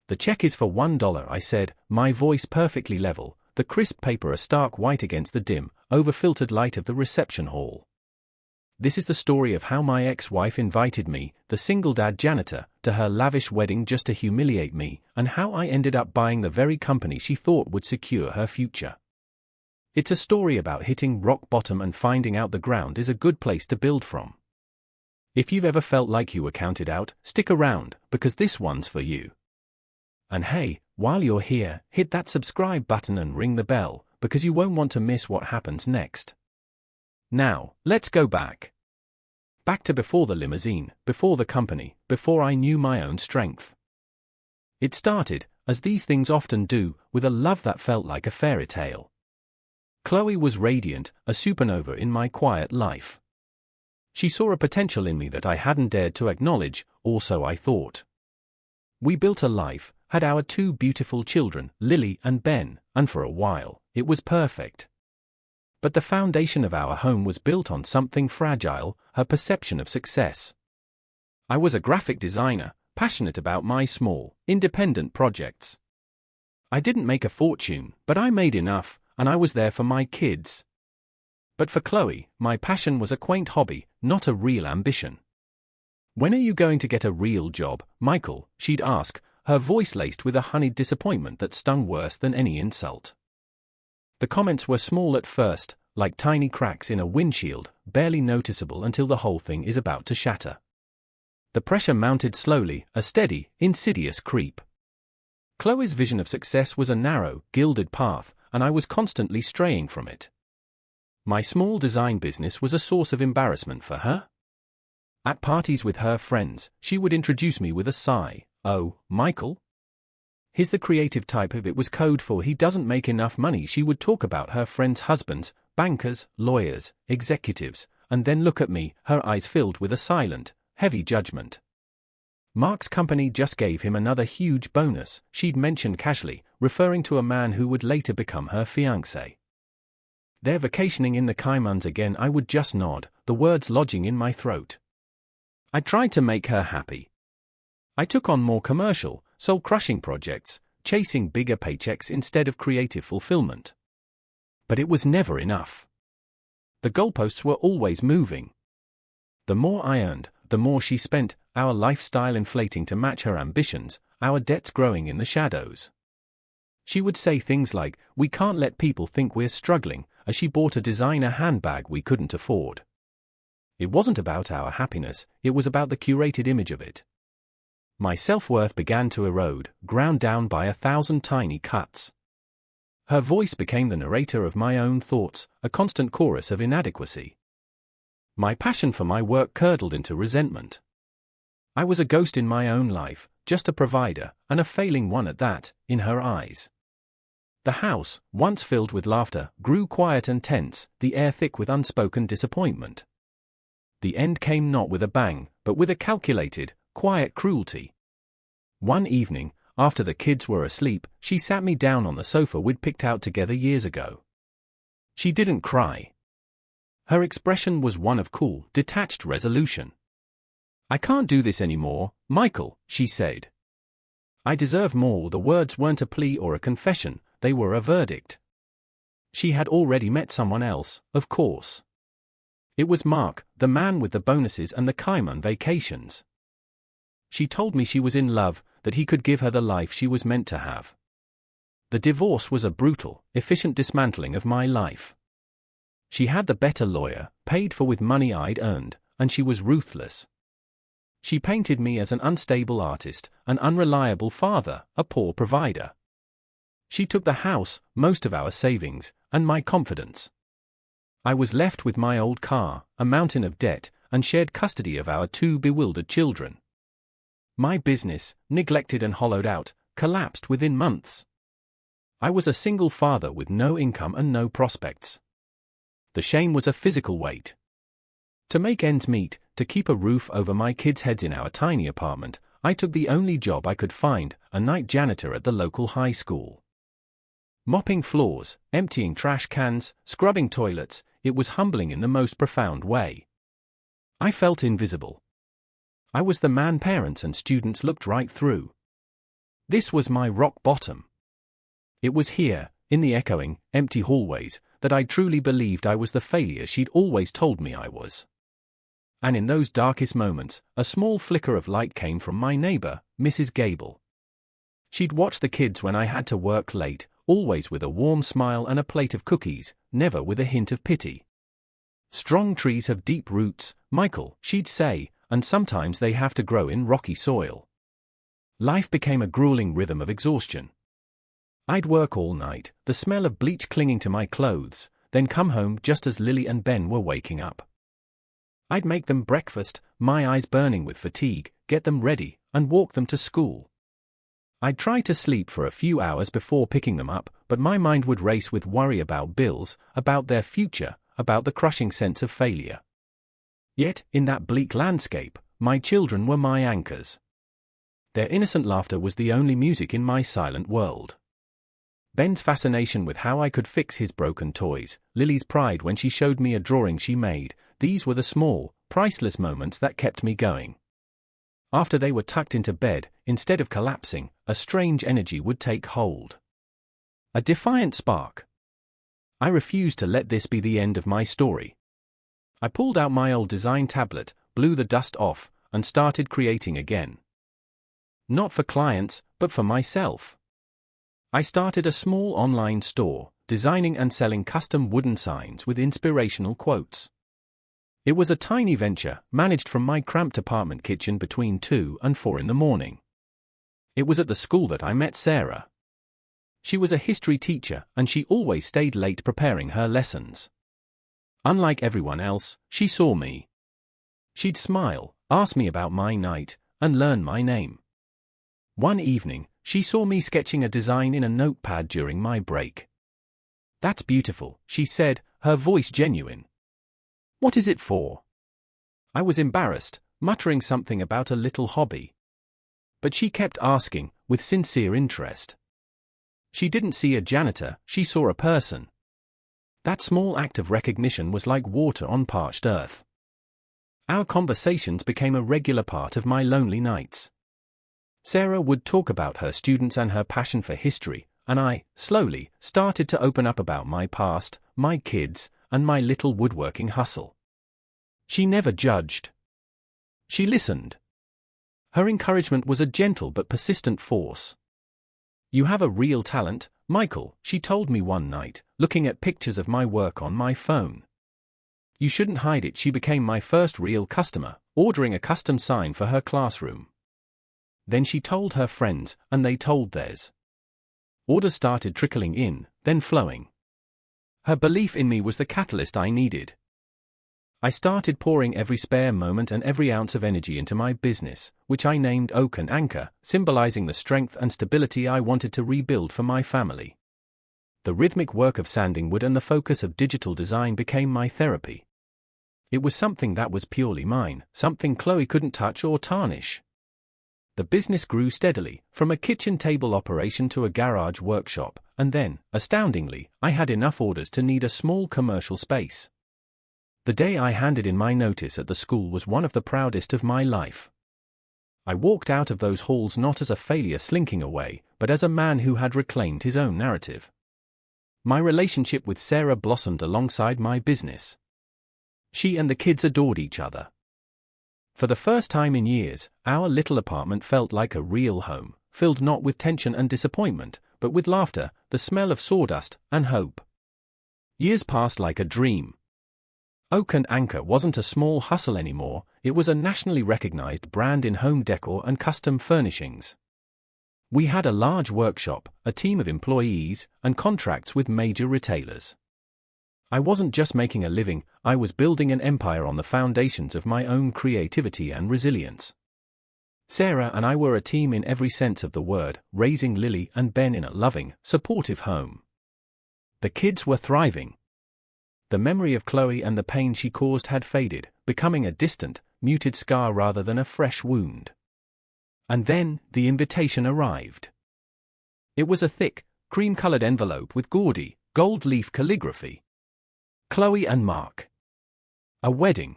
"The check is for $1, I said, my voice perfectly level, the crisp paper a stark white against the dim, over-filtered light of the reception hall. This is the story of how my ex-wife invited me, the single dad janitor, to her lavish wedding just to humiliate me, and how I ended up buying the very company she thought would secure her future. It's a story about hitting rock bottom and finding out the ground is a good place to build from. If you've ever felt like you were counted out, stick around, because this one's for you. And hey, while you're here, hit that subscribe button and ring the bell, because you won't want to miss what happens next. Now, let's go back. Back to before the limousine, before the company, before I knew my own strength. It started, as these things often do, with a love that felt like a fairy tale. Chloe was radiant, a supernova in my quiet life. She saw a potential in me that I hadn't dared to acknowledge, or so I thought. We built a life, had our 2 beautiful children, Lily and Ben, and for a while, it was perfect. But the foundation of our home was built on something fragile, her perception of success. I was a graphic designer, passionate about my small, independent projects. I didn't make a fortune, but I made enough, and I was there for my kids. But for Chloe, my passion was a quaint hobby, not a real ambition. "When are you going to get a real job, Michael?" she'd ask, her voice laced with a honeyed disappointment that stung worse than any insult. The comments were small at first, like tiny cracks in a windshield, barely noticeable until the whole thing is about to shatter. The pressure mounted slowly, a steady, insidious creep. Chloe's vision of success was a narrow, gilded path, and I was constantly straying from it. My small design business was a source of embarrassment for her. At parties with her friends, she would introduce me with a sigh, "Oh, Michael? He's the creative type." If it was code for "he doesn't make enough money," she would talk about her friends' husbands, bankers, lawyers, executives, and then look at me, her eyes filled with a silent, heavy judgment. "Mark's company just gave him another huge bonus," she'd mention casually, referring to a man who would later become her fiancé. "They're vacationing in the Caymans again." I would just nod, the words lodging in my throat. I tried to make her happy. I took on more commercial, soul-crushing projects, chasing bigger paychecks instead of creative fulfillment. But it was never enough. The goalposts were always moving. The more I earned, the more she spent, our lifestyle inflating to match her ambitions, our debts growing in the shadows. She would say things like, "We can't let people think we're struggling," as she bought a designer handbag we couldn't afford. It wasn't about our happiness, it was about the curated image of it. My self-worth began to erode, ground down by 1,000 tiny cuts. Her voice became the narrator of my own thoughts, a constant chorus of inadequacy. My passion for my work curdled into resentment. I was a ghost in my own life, just a provider, and a failing one at that, in her eyes. The house, once filled with laughter, grew quiet and tense, the air thick with unspoken disappointment. The end came not with a bang, but with a calculated, quiet cruelty. One evening, after the kids were asleep, she sat me down on the sofa we'd picked out together years ago. She didn't cry. Her expression was one of cool, detached resolution. "I can't do this anymore, Michael," she said. "I deserve more." The words weren't a plea or a confession, they were a verdict. She had already met someone else, of course. It was Mark, the man with the bonuses and the Cayman vacations. She told me she was in love, that he could give her the life she was meant to have. The divorce was a brutal, efficient dismantling of my life. She had the better lawyer, paid for with money I'd earned, and she was ruthless. She painted me as an unstable artist, an unreliable father, a poor provider. She took the house, most of our savings, and my confidence. I was left with my old car, a mountain of debt, and shared custody of our 2 bewildered children. My business, neglected and hollowed out, collapsed within months. I was a single father with no income and no prospects. The shame was a physical weight. To make ends meet, to keep a roof over my kids' heads in our tiny apartment, I took the only job I could find, a night janitor at the local high school. Mopping floors, emptying trash cans, scrubbing toilets, it was humbling in the most profound way. I felt invisible. I was the man parents and students looked right through. This was my rock bottom. It was here, in the echoing, empty hallways, that I truly believed I was the failure she'd always told me I was. And in those darkest moments, a small flicker of light came from my neighbor, Mrs. Gable. She'd watch the kids when I had to work late, always with a warm smile and a plate of cookies, never with a hint of pity. Strong trees have deep roots, Michael, she'd say, and sometimes they have to grow in rocky soil. Life became a grueling rhythm of exhaustion. I'd work all night, the smell of bleach clinging to my clothes, then come home just as Lily and Ben were waking up. I'd make them breakfast, my eyes burning with fatigue, get them ready, and walk them to school. I'd try to sleep for a few hours before picking them up, but my mind would race with worry about bills, about their future, about the crushing sense of failure. Yet, in that bleak landscape, my children were my anchors. Their innocent laughter was the only music in my silent world. Ben's fascination with how I could fix his broken toys, Lily's pride when she showed me a drawing she made, these were the small, priceless moments that kept me going. After they were tucked into bed, instead of collapsing, a strange energy would take hold. A defiant spark. I refused to let this be the end of my story. I pulled out my old design tablet, blew the dust off, and started creating again. Not for clients, but for myself. I started a small online store, designing and selling custom wooden signs with inspirational quotes. It was a tiny venture, managed from my cramped apartment kitchen between 2 and 4 in the morning. It was at the school that I met Sarah. She was a history teacher, and she always stayed late preparing her lessons. Unlike everyone else, she saw me. She'd smile, ask me about my night, and learn my name. One evening, she saw me sketching a design in a notepad during my break. "That's beautiful," she said, her voice genuine. "What is it for?" I was embarrassed, muttering something about a little hobby. But she kept asking, with sincere interest. She didn't see a janitor, she saw a person. That small act of recognition was like water on parched earth. Our conversations became a regular part of my lonely nights. Sarah would talk about her students and her passion for history, and I, slowly, started to open up about my past, my kids, and my little woodworking hustle. She never judged. She listened. Her encouragement was a gentle but persistent force. "You have a real talent, Michael," she told me one night, looking at pictures of my work on my phone. "You shouldn't hide it." She became my first real customer, ordering a custom sign for her classroom. Then she told her friends, and they told theirs. Orders started trickling in, then flowing. Her belief in me was the catalyst I needed. I started pouring every spare moment and every ounce of energy into my business, which I named Oak and Anchor, symbolizing the strength and stability I wanted to rebuild for my family. The rhythmic work of sanding wood and the focus of digital design became my therapy. It was something that was purely mine, something Chloe couldn't touch or tarnish. The business grew steadily, from a kitchen table operation to a garage workshop, and then, astoundingly, I had enough orders to need a small commercial space. The day I handed in my notice at the school was one of the proudest of my life. I walked out of those halls not as a failure slinking away, but as a man who had reclaimed his own narrative. My relationship with Sarah blossomed alongside my business. She and the kids adored each other. For the first time in years, our little apartment felt like a real home, filled not with tension and disappointment, but with laughter, the smell of sawdust, and hope. Years passed like a dream. Oak and Anchor wasn't a small hustle anymore, it was a nationally recognized brand in home decor and custom furnishings. We had a large workshop, a team of employees, and contracts with major retailers. I wasn't just making a living, I was building an empire on the foundations of my own creativity and resilience. Sarah and I were a team in every sense of the word, raising Lily and Ben in a loving, supportive home. The kids were thriving. The memory of Chloe and the pain she caused had faded, becoming a distant, muted scar rather than a fresh wound. And then, the invitation arrived. It was a thick, cream-colored envelope with gaudy, gold-leaf calligraphy. Chloe and Mark. A wedding.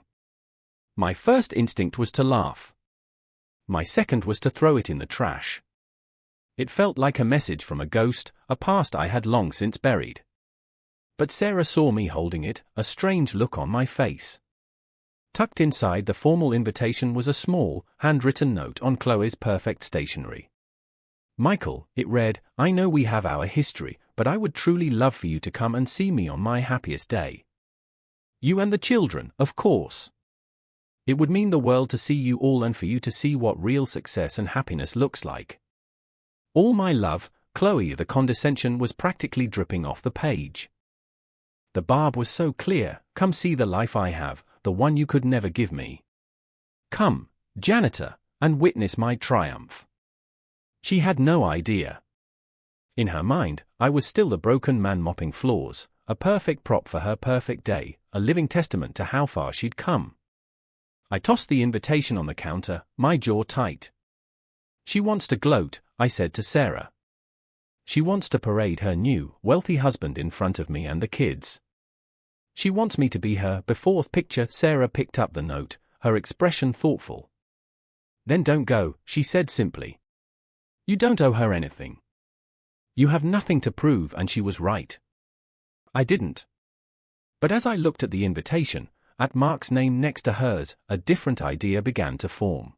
My first instinct was to laugh. My second was to throw it in the trash. It felt like a message from a ghost, a past I had long since buried. But Sarah saw me holding it, a strange look on my face. Tucked inside the formal invitation was a small, handwritten note on Chloe's perfect stationery. "Michael," it read, "I know we have our history, but I would truly love for you to come and see me on my happiest day. You and the children, of course. It would mean the world to see you all and for you to see what real success and happiness looks like. All my love, Chloe." The condescension was practically dripping off the page. The barb was so clear. "Come see the life I have, the one you could never give me. Come, Janitor, and witness my triumph." She had no idea. In her mind, I was still the broken man mopping floors, a perfect prop for her perfect day, a living testament to how far she'd come. I tossed the invitation on the counter, my jaw tight. "She wants to gloat," I said to Sarah. "She wants to parade her new, wealthy husband in front of me and the kids. She wants me to be her before picture." Sarah picked up the note, her expression thoughtful. "Then don't go," she said simply. "You don't owe her anything. You have nothing to prove," and she was right. I didn't. But as I looked at the invitation, at Mark's name next to hers, a different idea began to form.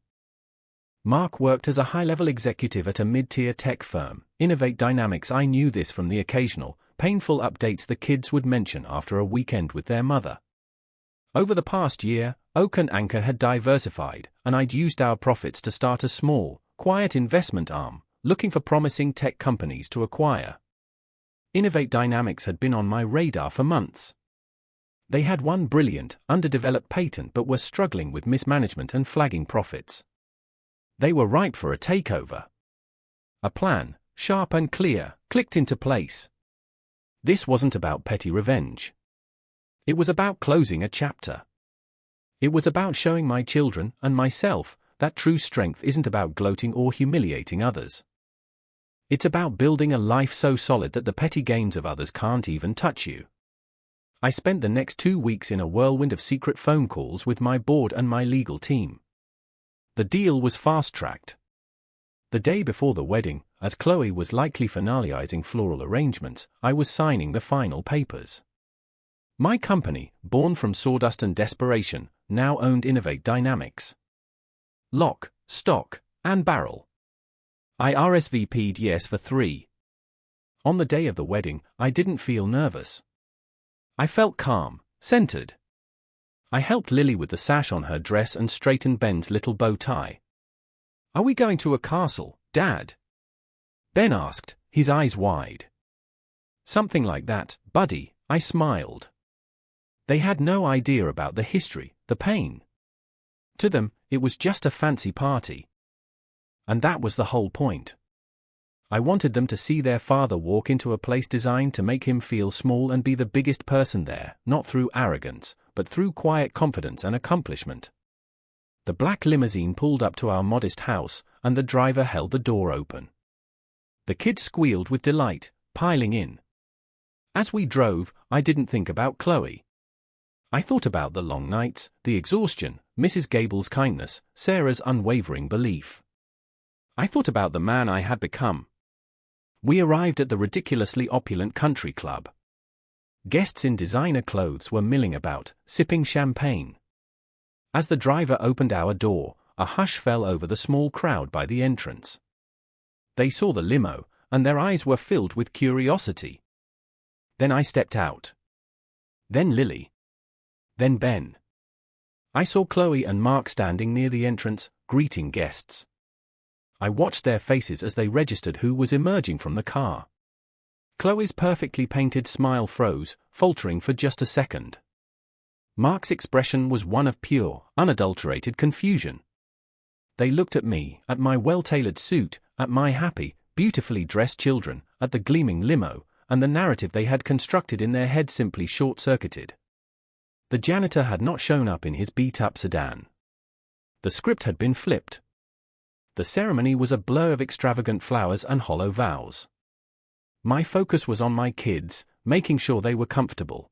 Mark worked as a high-level executive at a mid-tier tech firm, Innovate Dynamics. I knew this from the occasional, painful updates the kids would mention after a weekend with their mother. Over the past year, Oak and Anchor had diversified, and I'd used our profits to start a small, quiet investment arm, looking for promising tech companies to acquire. Innovate Dynamics had been on my radar for months. They had one brilliant, underdeveloped patent but were struggling with mismanagement and flagging profits. They were ripe for a takeover. A plan, sharp and clear, clicked into place. This wasn't about petty revenge. It was about closing a chapter. It was about showing my children, and myself, that true strength isn't about gloating or humiliating others. It's about building a life so solid that the petty games of others can't even touch you. I spent the next 2 weeks in a whirlwind of secret phone calls with my board and my legal team. The deal was fast-tracked. The day before the wedding, as Chloe was likely finalizing floral arrangements, I was signing the final papers. My company, born from sawdust and desperation, now owned Innovate Dynamics. Lock, stock, and barrel. I RSVP'd yes for 3. On the day of the wedding, I didn't feel nervous. I felt calm, centered. I helped Lily with the sash on her dress and straightened Ben's little bow tie. "Are we going to a castle, Dad?" Ben asked, his eyes wide. "Something like that, buddy," I smiled. They had no idea about the history, the pain. To them, it was just a fancy party. And that was the whole point. I wanted them to see their father walk into a place designed to make him feel small and be the biggest person there, not through arrogance, but through quiet confidence and accomplishment. The black limousine pulled up to our modest house, and the driver held the door open. The kids squealed with delight, piling in. As we drove, I didn't think about Chloe. I thought about the long nights, the exhaustion, Mrs. Gable's kindness, Sarah's unwavering belief. I thought about the man I had become. We arrived at the ridiculously opulent country club. Guests in designer clothes were milling about, sipping champagne. As the driver opened our door, a hush fell over the small crowd by the entrance. They saw the limo, and their eyes were filled with curiosity. Then I stepped out. Then Lily. Then Ben. I saw Chloe and Mark standing near the entrance, greeting guests. I watched their faces as they registered who was emerging from the car. Chloe's perfectly painted smile froze, faltering for just a second. Mark's expression was one of pure, unadulterated confusion. They looked at me, at my well-tailored suit, at my happy, beautifully dressed children, at the gleaming limo, and the narrative they had constructed in their head simply short-circuited. The janitor had not shown up in his beat-up sedan. The script had been flipped. The ceremony was a blur of extravagant flowers and hollow vows. My focus was on my kids, making sure they were comfortable.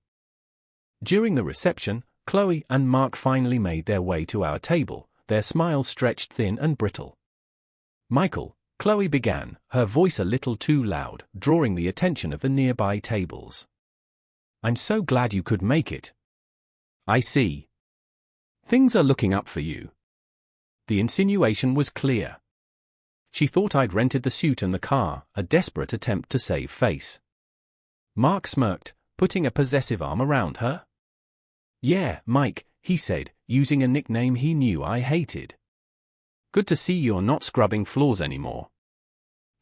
During the reception, Chloe and Mark finally made their way to our table, their smiles stretched thin and brittle. "Michael, Chloe began, her voice a little too loud, drawing the attention of the nearby tables. I'm so glad you could make it. I see. Things are looking up for you. The insinuation was clear. She thought I'd rented the suit and the car, a desperate attempt to save face. Mark smirked, putting a possessive arm around her. Yeah, Mike, he said, using a nickname he knew I hated. Good to see you're not scrubbing floors anymore.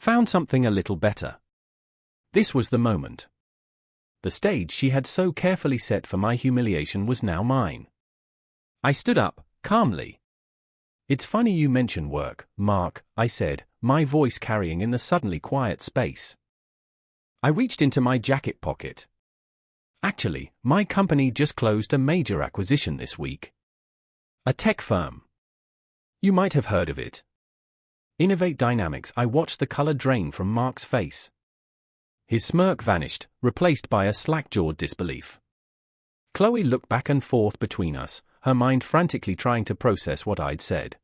Found something a little better. This was the moment. The stage she had so carefully set for my humiliation was now mine. I stood up, calmly. It's funny you mention work, Mark, I said, my voice carrying in the suddenly quiet space. I reached into my jacket pocket. Actually, my company just closed a major acquisition this week. A tech firm. You might have heard of it. Innovate Dynamics. I watched the color drain from Mark's face. His smirk vanished, replaced by a slack-jawed disbelief. Chloe looked back and forth between us, her mind frantically trying to process what I'd said.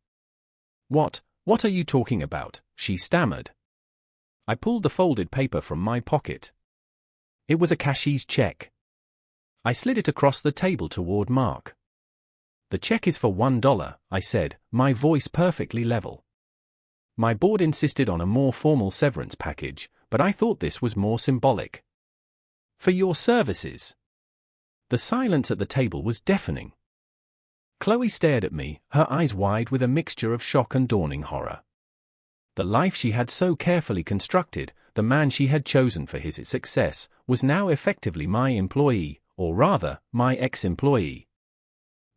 What are you talking about? She stammered. I pulled the folded paper from my pocket. It was a cashier's check. I slid it across the table toward Mark. The check is for $1, I said, my voice perfectly level. My board insisted on a more formal severance package, but I thought this was more symbolic. For your services. The silence at the table was deafening. Chloe stared at me, her eyes wide with a mixture of shock and dawning horror. The life she had so carefully constructed, the man she had chosen for his success, was now effectively my employee, or rather, my ex-employee.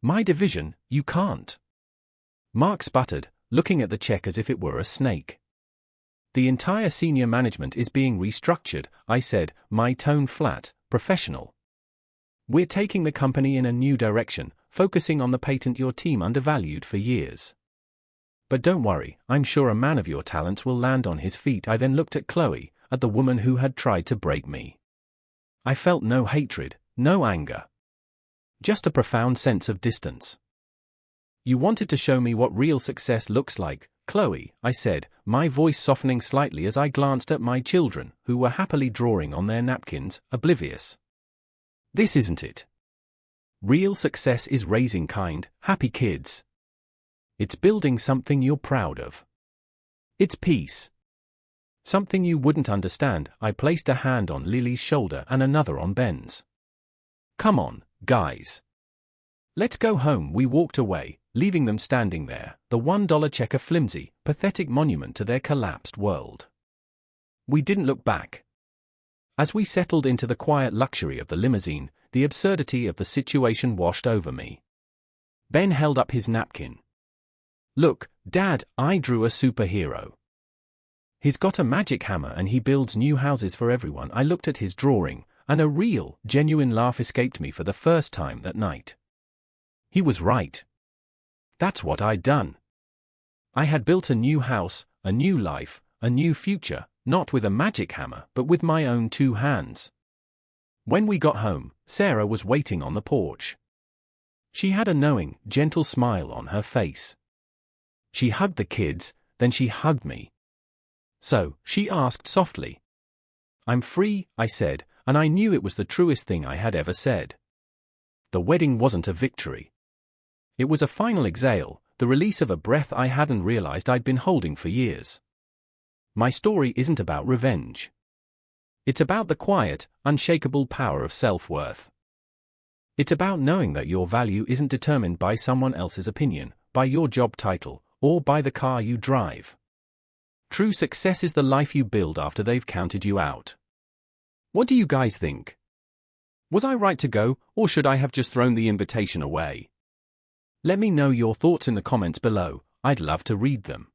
My division, you can't. Mark sputtered, looking at the check as if it were a snake. The entire senior management is being restructured, I said, my tone flat, professional. We're taking the company in a new direction, focusing on the patent your team undervalued for years. But don't worry, I'm sure a man of your talents will land on his feet. I then looked at Chloe, at the woman who had tried to break me. I felt no hatred, no anger. Just a profound sense of distance. You wanted to show me what real success looks like, Chloe, I said, my voice softening slightly as I glanced at my children, who were happily drawing on their napkins, oblivious. This isn't it. Real success is raising kind, happy kids. It's building something you're proud of. It's peace. Something you wouldn't understand. I placed a hand on Lily's shoulder and another on Ben's. Come on, guys. Let's go home. We walked away, leaving them standing there, the $1 check a flimsy, pathetic monument to their collapsed world. We didn't look back. As we settled into the quiet luxury of the limousine, the absurdity of the situation washed over me. Ben held up his napkin. Look, Dad, I drew a superhero. He's got a magic hammer and he builds new houses for everyone. I looked at his drawing, and a real, genuine laugh escaped me for the first time that night. He was right. That's what I'd done. I had built a new house, a new life, a new future, not with a magic hammer, but with my own 2 hands. When we got home, Sarah was waiting on the porch. She had a knowing, gentle smile on her face. She hugged the kids, then she hugged me. So, she asked softly. I'm free, I said, and I knew it was the truest thing I had ever said. The wedding wasn't a victory. It was a final exhale, the release of a breath I hadn't realized I'd been holding for years. My story isn't about revenge. It's about the quiet, unshakable power of self-worth. It's about knowing that your value isn't determined by someone else's opinion, by your job title, or by the car you drive. True success is the life you build after they've counted you out. What do you guys think? Was I right to go, or should I have just thrown the invitation away? Let me know your thoughts in the comments below. I'd love to read them.